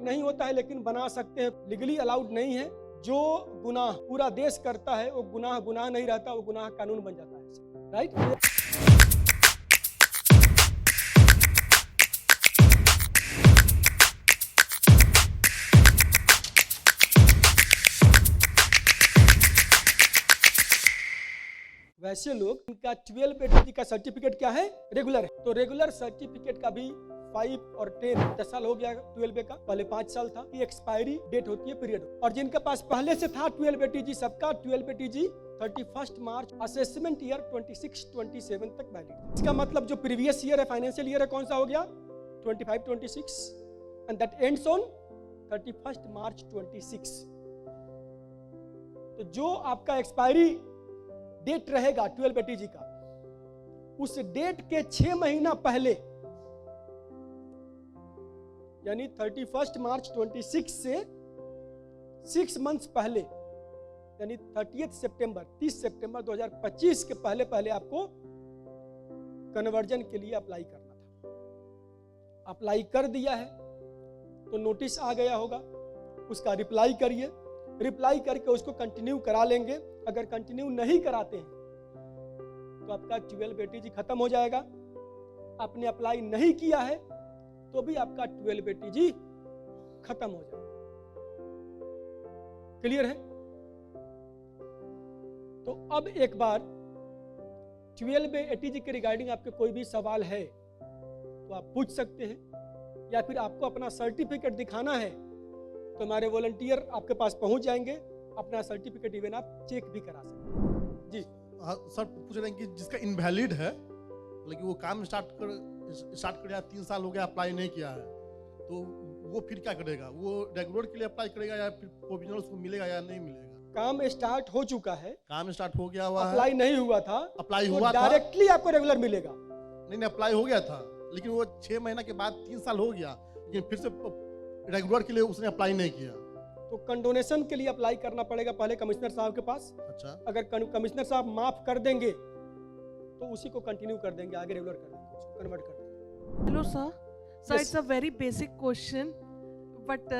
नहीं होता है लेकिन बना सकते हैं, लीगली अलाउड नहीं है। जो गुनाह पूरा देश करता है वो गुनाह गुनाह नहीं रहता, वो गुनाह कानून बन जाता है, राइट। वैसे लोग इनका 12 एटीजी का सर्टिफिकेट क्या है, रेगुलर है। तो रेगुलर सर्टिफिकेट का भी 5 और 10 साल हो गया 12 का, पहले 5 साल था कि एक्सपायरी डेट होती है पीरियड। और जिनके पास पहले से था 12 एटीजी, सबका 12 एटीजी 31 मार्च असेसमेंट ईयर 26-27 तक वैलिड। इसका मतलब जो प्रीवियस ईयर है, फाइनेंशियल ईयर है, कौन सा हो गया 25-26 एंड दैट एंड्स ऑन 31 मार्च 26। तो जो आपका एक्सपायरी डेट रहेगा 12 एटीजी का, उस डेट के 6 महीना पहले यानी 31 मार्च 26 से 6 मंथ्स पहले यानी 30 सितंबर 2025 के पहले पहले आपको कन्वर्जन के लिए अप्लाई करना था। अप्लाई कर दिया है तो नोटिस आ गया होगा, उसका रिप्लाई करिए, रिप्लाई करके उसको कंटिन्यू करा लेंगे। अगर कंटिन्यू नहीं कराते हैं तो आपका 12 एटीजी खत्म हो जाएगा। आपने अप्लाई नहीं किया है तो भी आपका 12 एटीजी खत्म हो जाएगा। क्लियर है? तो अब एक बार 12 एटीजी के रिगार्डिंग आपके कोई भी सवाल है तो आप पूछ सकते हैं, या फिर आपको अपना सर्टिफिकेट दिखाना है तो हमारे वॉलंटियर आपके पास पहुंच जाएंगे, अपना सर्टिफिकेट इवन आप चेक भी करा सकते हैं। जी सर, पूछ रहे हैं कि जिसका इनवैलिड है लेकिन वो काम स्टार्ट कर 3 साल हो गया, अप्लाई नहीं किया है, तो वो फिर क्या करेगा? वो रेगुलर के लिए अप्लाई करेगा या फिर प्रोविजनल उसको मिलेगा या नहीं मिलेगा? काम स्टार्ट हो चुका है, काम स्टार्ट हो गया हुआ है, अप्लाई नहीं हुआ था, अप्लाई तो हुआ था, डायरेक्टली आपको रेगुलर मिलेगा। नहीं अप्लाई हो गया था लेकिन वो 6 महीना के बाद 3 साल हो गया, लेकिन फिर से रेगुलर के लिए उसने अप्लाई नहीं किया, तो कंडोनेशन के लिए अप्लाई करना पड़ेगा पहले कमिश्नर साहब के पास। अच्छा, अगर कमिश्नर साहब माफ कर देंगे तो उसी को कंटिन्यू कर देंगे, आगे रेगुलर कर देंगे, उसको कन्वर्ट कर देंगे। Hello sir, it's a very basic question but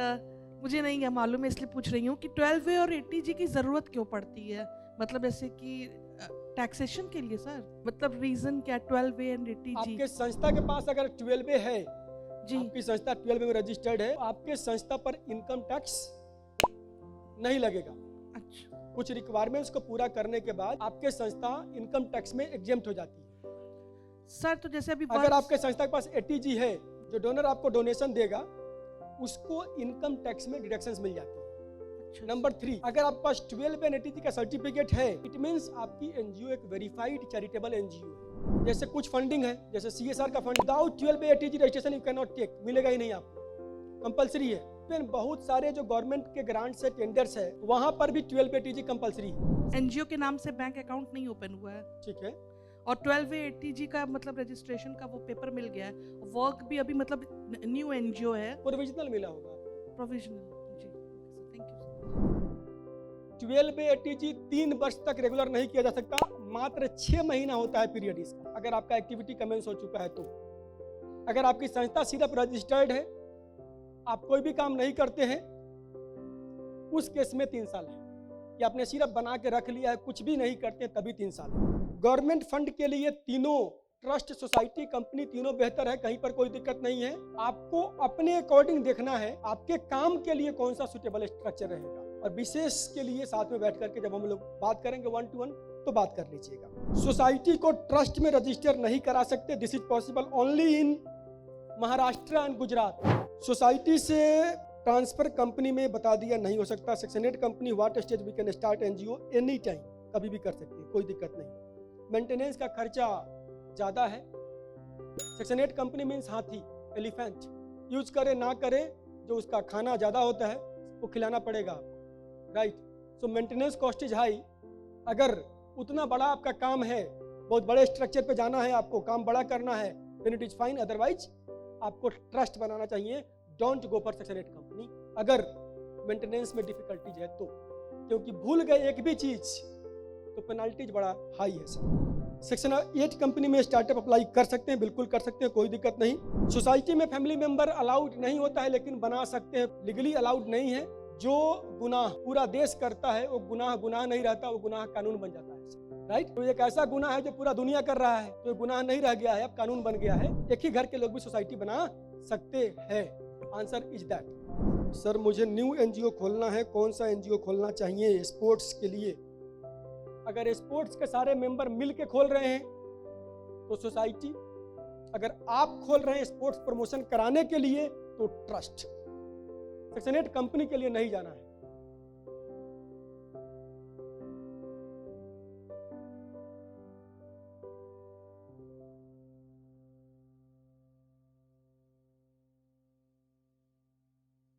मुझे नहीं है मालूम है इसलिए पूछ रही हूँ कि 12A और 80G की जरूरत क्यों पड़ती है? मतलब जैसे कि टैक्सेशन के लिए सर, मतलब रीजन क्या 12A एंड 80G? आपके संस्था के पास अगर 12A है जी, आपकी संस्था 12A में रजिस्टर्ड है, आपके संस्था पर इनकम टैक्स नहीं लगेगा। अच्छा, कुछ रिक्वायरमेंट्स को पूरा करने के बाद आपके संस्था इनकम टैक्स में एग्जेम्प्ट हो जाती है। सर तो जैसे अभी अगर आपके संस्था के पास 80G है, जो डोनर आपको डोनेशन देगा उसको इनकम टैक्स में डिडक्शंस मिल जाती है। अच्छा, नंबर 3, अगर आपके पास 12 एंड 80G का सर्टिफिकेट है, इट मींस आपकी एनजीओ एक वेरीफाइड चैरिटेबल एनजीओ है। जैसे कुछ फंडिंग है, जैसे CSR का fund, without 12 ATG registration you can not take, मिलेगा ही नहीं आपको, कंपलसरी है। फिर बहुत सारे जो गवर्नमेंट के ग्रांट्स है, टेंडर्स है, वहां पर भी 12 ATG कंपलसरी है। एनजीओ के नाम से बैंक अकाउंट नहीं ओपन हुआ है, ठीक है, और 12A 80G का मतलब रजिस्ट्रेशन का वो पेपर मिल गया है, वर्क भी अभी मतलब न्यू एनजीओ है, प्रोविजनल मिला होगा आपको। प्रोविजनल। जी, थैंक यू। 12 ATG 3 वर्ष तक रेगुलर नहीं किया जा सकता, मात्र 6 महीना होता है पीरियड इसका, अगर आपका एक्टिविटी कमेंस हो चुका है तो। अगर आपकी संस्था सिर्फ रजिस्टर्ड है, आप कोई भी काम नहीं करते हैं, उस केस में 3 साल है। या आपने सिर्फ बना के रख लिया है, कुछ भी नहीं करते तभी 3 साल है। गवर्नमेंट फंड के लिए तीनों, ट्रस्ट, सोसाइटी, कंपनी, तीनों बेहतर है, कहीं पर कोई दिक्कत नहीं है। आपको अपने अकॉर्डिंग देखना है आपके काम के लिए कौन सा सुटेबल स्ट्रक्चर रहेगा, और विशेष के लिए साथ में बैठ करके जब हम लोग बात करेंगे 1 to 1 तो बात कर लीजिएगा। सोसाइटी को ट्रस्ट में रजिस्टर नहीं करा सकते, this is possible only in Maharashtra and Gujarat. Society से ट्रांसफर कंपनी में बता दिया नहीं हो सकता। Section 8 company, what stage we can start NGO any time, कभी भी कर सकती है, कोई दिक्कत नहीं। मेंटेनेंस का खर्चा ज़्यादा है। सेक्शन 8 कंपनी मीन्स हाथी, एलिफेंट, यूज करे ना करे, जो उसका खाना ज़्यादा होता है वो खिलाना पड़ेगा, right. So maintenance cost is high. अगर उतना बड़ा आपका काम है, बहुत बड़े स्ट्रक्चर पे जाना है, आपको काम बड़ा करना है, then it is fine, otherwise आपको ट्रस्ट बनाना चाहिए। Don't go for section 8 company अगर मेंटेनेंस में डिफिकल्टीज है तो, क्योंकि भूल गए एक भी चीज तो पेनल्टीज बड़ा हाई है सर। सेक्शन 8 कंपनी में स्टार्टअप अप्लाई कर सकते हैं, बिल्कुल कर सकते हैं, कोई दिक्कत नहीं। सोसाइटी में फैमिली मेंबर अलाउड नहीं होता है, लेकिन बना सकते हैं, लीगली अलाउड नहीं है। जो गुनाह पूरा देश करता है वो गुनाह नहीं रहता, वो गुनाह कानून बन जाता है, राइट। तो एक ऐसा गुनाह है जो पूरा दुनिया कर रहा है, तो गुनाह नहीं रह गया है, अब कानून बन गया है। एक ही घर के लोग भी सोसाइटी बना सकते हैं। Answer is that. सर मुझे न्यू एनजीओ खोलना है, कौन सा एनजीओ खोलना चाहिए स्पोर्ट्स के लिए? अगर स्पोर्ट्स के सारे मेंबर मिल के खोल रहे हैं तो सोसाइटी, अगर आप खोल रहे हैं स्पोर्ट्स प्रमोशन कराने के लिए तो ट्रस्ट। सेक्शन 8 कंपनी के लिए नहीं जाना है।